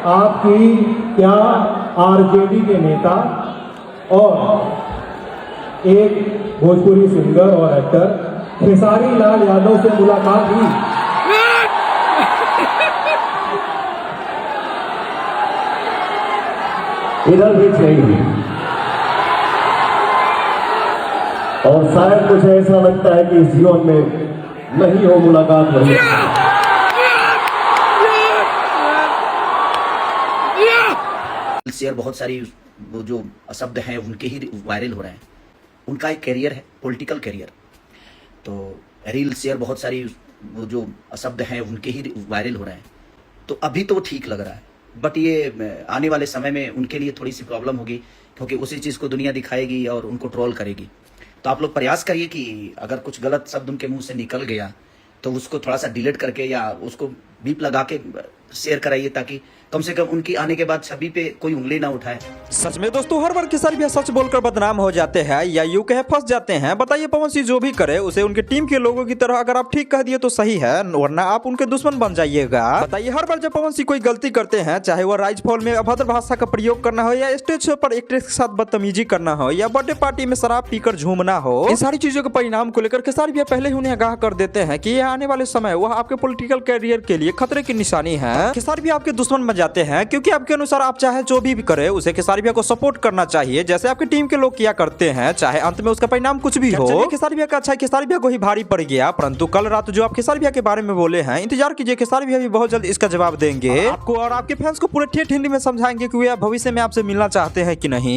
आपकी क्या आरजेडी के नेता और एक भोजपुरी सिंगर और एक्टर खेसारी लाल यादव से मुलाकात हुई? इधर भी नहीं हुई और शायद कुछ ऐसा लगता है कि इस जीवन में नहीं हो मुलाकात नहीं। शेयर बहुत सारी वो जो शब्द हैं उनके ही वायरल हो रहे हैं। उनका एक कैरियर है, पॉलिटिकल कैरियर। तो रील शेयर बहुत सारी वो जो शब्द हैं उनके ही वायरल हो रहे हैं। तो अभी तो वो ठीक लग रहा है, बट ये आने वाले समय में उनके लिए थोड़ी सी प्रॉब्लम होगी, क्योंकि उसी चीज़ को दुनिया दिखाएगी और उनको ट्रोल करेगी। तो आप लोग प्रयास करिए कि अगर कुछ गलत शब्द उनके मुंह से निकल गया तो उसको थोड़ा सा डिलीट करके या उसको बीप लगा के शेयर कराइए, ताकि कम से कम उनकी आने के बाद छवि पे कोई उंगली ना उठाए। सच में दोस्तों, हर बार खेसारी भैया सच बोलकर बदनाम हो जाते हैं या यूं कहे फंस जाते हैं। बताइए पवन सिंह जो भी करे उसे उनके टीम के लोगों की तरह अगर आप ठीक कह दिए तो सही है, वरना आप उनके दुश्मन बन जाइएगा। बताइए हर बार जब पवन सिंह कोई गलती करते हैं, चाहे वह राइज फॉल में अभद्र भाषा का प्रयोग करना हो या स्टेज पर एक्ट्रेस के साथ बदतमीजी करना हो या बर्थडे पार्टी में शराब पीकर झूमना हो, इन सारी चीजों के परिणाम को लेकर खेसारी भैया पहले ही उन्हें आगाह कर देते हैं कि यह आने वाले समय वह आपके पॉलिटिकल कैरियर के लिए खतरे की निशानी है। खेसारी भैया आपके दुश्मन बन जाते हैं, क्योंकि आपके अनुसार आप चाहे जो भी करे उसे खेसारी भैया को सपोर्ट करना चाहिए, जैसे आपकी टीम के लोग किया करते हैं, चाहे अंत में उसका परिणाम कुछ भी हो। खेसारी भैया का अच्छा खेसारी भैया को ही भारी पड़ गया, परंतु कल रात जो आप खेसारी भैया के बारे में बोले हैं, इंतजार कीजिए, खेसारी भैया भी बहुत जल्द इसका जवाब देंगे आपको और आपके फैंस को पूरे ठेठ हिंदी में समझाएंगे कि वे भविष्य में आपसे मिलना चाहते हैं कि नहीं।